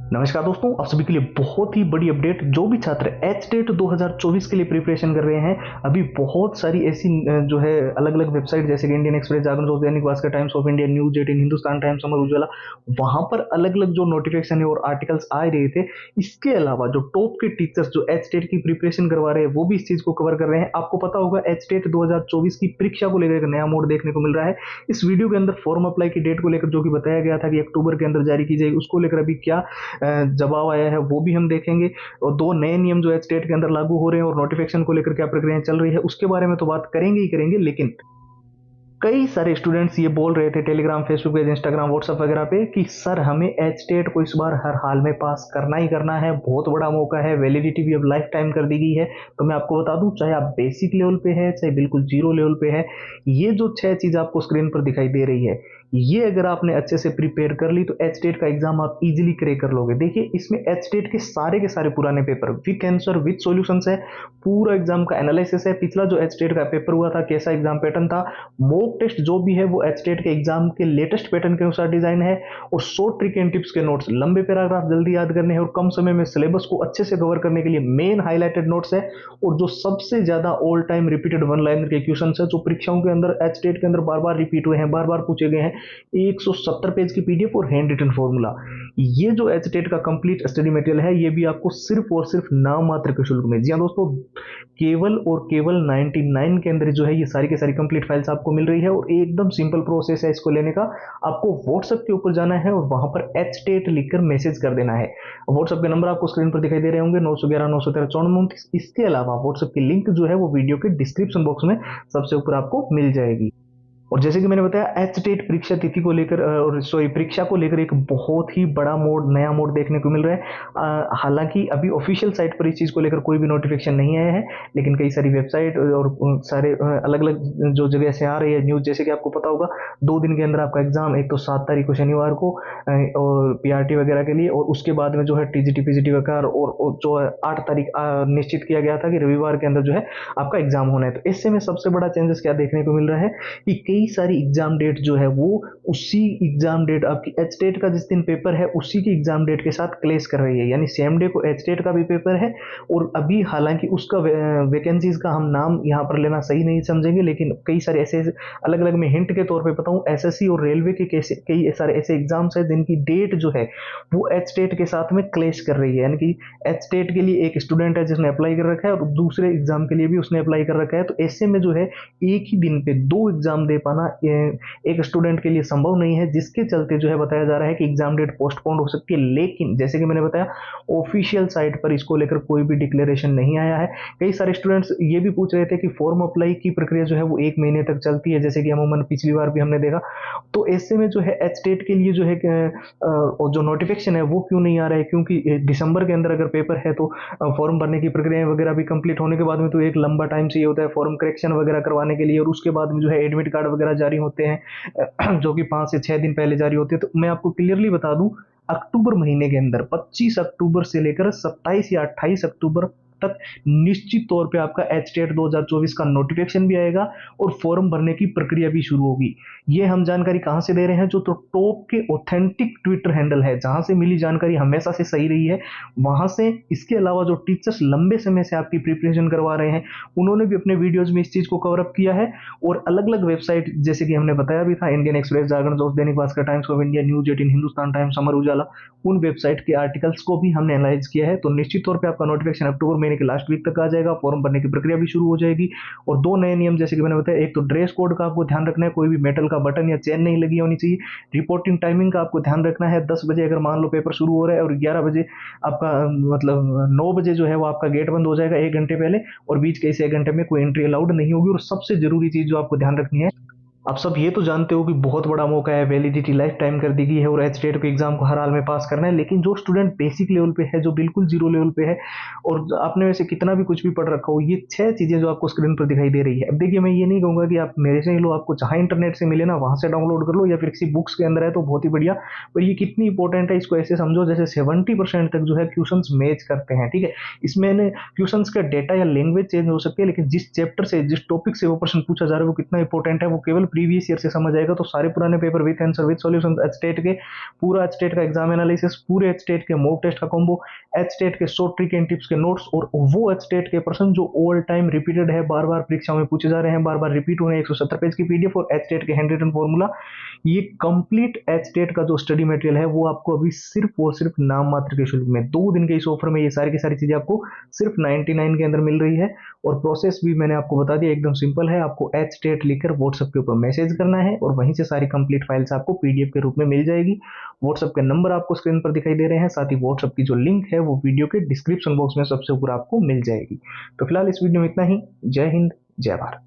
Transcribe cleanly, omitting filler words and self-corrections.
नमस्कार दोस्तों, आप सभी के लिए बहुत ही बड़ी अपडेट। जो भी छात्र एच टेट 2024 के लिए प्रिपरेशन कर रहे हैं, अभी बहुत सारी ऐसी जो है अलग अलग वेबसाइट जैसे कि इंडियन एक्सप्रेस, जागरण दोस्त, Dainik Bhaskar, Times of India, news 18, Hindustan Times, Amar Ujala, वहां पर अलग अलग जो नोटिफिकेशन है और आर्टिकल्स आ रहे थे। इसके अलावा जो टॉप के टीचर्स जो एच टेट की प्रिपरेशन करवा रहे हैं वो भी इस चीज को कवर कर रहे हैं। आपको पता होगा एच टेट 2024 की परीक्षा को लेकर एक नया मोड देखने को मिल रहा है। इस वीडियो के अंदर फॉर्म अप्लाई की डेट को लेकर जो कि बताया गया था कि अक्टूबर के अंदर जारी की जाएगी, उसको लेकर अभी क्या जवाब आया है वो भी हम देखेंगे। और दो नए नियम जो है स्टेट के अंदर लागू हो रहे हैं और नोटिफिकेशन को लेकर क्या प्रक्रिया चल रही है उसके बारे में तो बात करेंगे ही करेंगे। लेकिन कई सारे स्टूडेंट्स ये बोल रहे थे Telegram, Facebook page, Instagram, WhatsApp वगैरह पे कि सर हमें एच टेट को इस बार हर हाल में पास करना ही करना है, बहुत बड़ा मौका है, वैलिडिटी भी अब लाइफ टाइम कर दी गई है। तो मैं आपको बता दूं, चाहे आप बेसिक लेवल पे है चाहे बिल्कुल जीरो लेवल पे है, ये जो 6 चीज आपको स्क्रीन पर दिखाई दे रही है, ये अगर आपने अच्छे से प्रिपेयर कर ली तो एच टेट का एग्जाम आप इजीली क्रैक कर लोगे। देखिए इसमें एच टेट के सारे पुराने paper with answer with solutions है, पूरा एग्जाम का एनालिसिस है। पिछला जो एच टेट का पेपर हुआ था, कैसा एग्जाम पैटर्न था, मॉक टेस्ट जो भी है वो एच टेट के एग्जाम के लेटेस्ट पैटर्न के अनुसार डिजाइन है। और शॉर्ट ट्रिक एंड टिप्स के नोट्स, लंबे पैराग्राफ जल्दी याद करने हैं और कम समय में सिलेबस को अच्छे से कवर करने के लिए मेन हाईलाइटेड नोट्स है। और जो सबसे ज्यादा all time repeated one liner के क्वेश्चन है जो परीक्षाओं के अंदर एच टेट के अंदर बार बार रिपीट हुए हैं, बार बार पूछे गए हैं, 170 पेज की पीडीएफ और हैंड रिटन फॉर्मूला, ये जो एच टेट का कंप्लीट स्टडी मटेरियल है ये भी आपको सिर्फ और सिर्फ नाम मात्र के शुल्क में, जी हाँ दोस्तों, केवल और केवल 99 के अंदर जो है ये सारी की सारी कंप्लीट फाइल्स आपको मिल रही है। और एकदम सिंपल प्रोसेस है इसको लेने का। आपको व्हाट्सएप के ऊपर जाना है और वहां पर एच टेट लिखकर मैसेज कर देना है। व्हाट्सएप के नंबर आपको स्क्रीन पर दिखाई दे रहे होंगे, 911 913 9429। इसके अलावा व्हाट्सएप की लिंक जो है वो वीडियो के डिस्क्रिप्शन बॉक्स में सबसे ऊपर आपको मिल जाएगी। और जैसे कि मैंने बताया एच टेट परीक्षा तिथि को लेकर और सॉरी परीक्षा को लेकर एक बहुत ही बड़ा मोड, नया मोड देखने को मिल रहा है। हालांकि अभी ऑफिशियल साइट पर इस चीज को लेकर कोई भी नोटिफिकेशन नहीं आया है, लेकिन कई सारी वेबसाइट और सारे अलग अलग जो जगह से आ रही है न्यूज, जैसे कि आपको पता होगा 2 दिन के अंदर आपका एग्जाम, एक तो 7 तारीख को शनिवार को और पीआरटी वगैरह के लिए, और उसके बाद में जो है टीजीटी पीजीटी वगैरह, और जो है 8 तारीख निश्चित किया गया था कि रविवार के अंदर जो है आपका एग्जाम होना है। तो इससे में सबसे बड़ा चेंजेस क्या देखने को मिल रहा है कि कई सारी एग्जाम डेट जो है वो उसी एग्जाम डेट, आपकी एच टेट का जिस दिन पेपर है उसी की एग्जाम डेट के साथ क्लेश कर रही है, यानी सेम डे को एच टेट का भी पेपर है। और अभी हालांकि उसका वैकेंसीज का हम नाम यहाँ पर लेना सही नहीं समझेंगे, लेकिन कई सारे ऐसे अलग अलग, मैं हिंट के तौर पे बताऊं, एसएससी और रेलवे के कई सारे ऐसे एग्जाम्स है जिनकी डेट जो है वो एच टेट के साथ में क्लेश कर रही है। यानी कि एच टेट के लिए एक स्टूडेंट है जिसने अप्लाई कर रखा है और दूसरे एग्जाम के लिए भी उसने अप्लाई कर रखा है, तो ऐसे में जो है एक ही दिन पे 2 एग्जाम दे पाना एक स्टूडेंट के लिए संभव नहीं है, जिसके चलते जो है बताया जा रहा है कि एग्जाम डेट पोस्टपोन हो सकती है। लेकिन जैसे कि मैंने बताया ऑफिशियल साइट पर इसको लेकर कोई भी डिक्लेरेशन नहीं आया है। कई सारे स्टूडेंट्स ये भी पूछ रहे थे कि फॉर्म अप्लाई की प्रक्रिया जो है वो 1 महीने तक चलती है, जैसे कि अमूमन पिछली बार भी हमने देखा। तो ऐसे में जो है एच टेट के लिए जो है जो नोटिफिकेशन है वो क्यों नहीं आ रहा है, क्योंकि दिसंबर के अंदर अगर पेपर है तो फॉर्म भरने की प्रक्रिया वगैरह भी कंप्लीट होने के बाद में तो एक लंबा टाइम चाहिए होता है फॉर्म करेक्शन वगैरह करवाने के लिए, और उसके बाद में जो है एडमिट कार्ड वगैरह जारी होते हैं जो कि 5 से 6 दिन पहले जारी होते हैं। तो मैं आपको क्लियरली बता दूं, अक्टूबर महीने के अंदर 25 अक्टूबर से लेकर 27 या 28 अक्टूबर तक निश्चित तौर पे आपका एच टेट 2024 का नोटिफिकेशन भी आएगा और फॉर्म भरने की प्रक्रिया भी शुरू होगी। ये हम जानकारी कहां से दे रहे हैं, जो तो टॉप के ऑथेंटिक ट्विटर हैंडल है जहां से मिली जानकारी हमेशा से सही रही है वहां से। इसके अलावा जो टीचर्स लंबे समय से आपकी प्रिपरेशन करवा रहे हैं उन्होंने भी अपने वीडियोज में इस चीज को कवर अप किया है। और अलग अलग वेबसाइट जैसे कि हमने बताया भी था, इंडियन एक्सप्रेस, जागरण दोस्त, Dainik Bhaskar, Times of India, news 18, Hindustan Times, Amar Ujala, उन वेबसाइट के आर्टिकल्स को भी हमने एनालाइज किया है। तो निश्चित तौर पर आपका नोटिफिकेशन अक्टूबर महीने के लास्ट वीक तक आ जाएगा, फॉर्म भरने की प्रक्रिया भी शुरू हो जाएगी। और दो नए नियम जैसे कि मैंने बताया, एक तो ड्रेस कोड का आपको ध्यान रखना है, कोई भी मेटल का बटन या चेन नहीं लगी होनी चाहिए। रिपोर्टिंग टाइमिंग का आपको ध्यान रखना है, 10 बजे अगर मान लो पेपर शुरू हो रहा है और 11 बजे आपका मतलब 9 बजे जो है वो आपका गेट बंद हो जाएगा 1 घंटे पहले, और बीच के इस 1 घंटे में कोई एंट्री अलाउड नहीं होगी। और सबसे जरूरी चीज जो आपको ध्यान रखनी है, आप सब ये तो जानते हो कि बहुत बड़ा मौका है, वैलिडिटी लाइफ टाइम कर दी गई है और एच टेट के एग्जाम को हर हाल में पास करना है। लेकिन जो स्टूडेंट बेसिक लेवल पे है, जो बिल्कुल जीरो लेवल पे है और आपने वैसे कितना भी कुछ भी पढ़ रखा हो, ये 6 चीजें जो आपको स्क्रीन पर दिखाई दे रही है। अब देखिए मैं ये नहीं कहूंगा कि आप मेरे से ही लो, आपको जहां इंटरनेट से मिले ना वहां से डाउनलोड कर लो या फिर किसी बुक्स के अंदर है तो बहुत ही बढ़िया। पर ये कितनी इंपॉर्टेंट है इसको ऐसे समझो जैसे 70% तक जो है क्वेश्चन मैच करते हैं, ठीक है। इसमें क्वेश्चन का डेटा या लैंग्वेज चेंज हो सकती है, लेकिन जिस चैप्टर से, जिस टॉपिक से वो प्रश्न पूछा जा रहा है वो कितना इंपॉर्टेंट है वो केवल प्रीवियस ईयर से समझ आएगा तो सारे पुराने paper with answer with solution, HTET के पूरा एचटेट का एग्जाम एनालिसिस, पूरे एचटेट के मॉक टेस्ट का कॉम्बो, एचटेट के शॉर्ट ट्रिक एंड टिप्स के नोट्स, और वो एचटेट के प्रश्न जो ऑल टाइम रिपीटेड है, बार बार परीक्षाओं में पूछे जा रहे हैं, बार बार रिपीट हो रहे हैं, 170 पेज की पीडीएफ और एचटेट के हैंड रिटन फॉर्मूला। ये कंप्लीट एचटेट का जो स्टडी मटेरियल है वो आपको अभी सिर्फ और सिर्फ नाम मात्र के शुल्क में 2 दिन के इस ऑफर में ये सारी की सारी चीजें आपको सिर्फ 99 के अंदर मिल रही है। और प्रोसेस भी मैंने आपको बता दिया, एकदम सिंपल है। आपको एचटेट लिखकर व्हाट्सएप के ऊपर मैसेज करना है और वहीं से सारी कंप्लीट फाइल्स आपको पीडीएफ के रूप में मिल जाएगी। व्हाट्सएप के नंबर आपको स्क्रीन पर दिखाई दे रहे हैं, साथ ही व्हाट्सएप की जो लिंक है वो वीडियो के डिस्क्रिप्शन बॉक्स में सबसे ऊपर आपको मिल जाएगी। तो फिलहाल इस वीडियो में इतना ही। जय हिंद, जय भारत।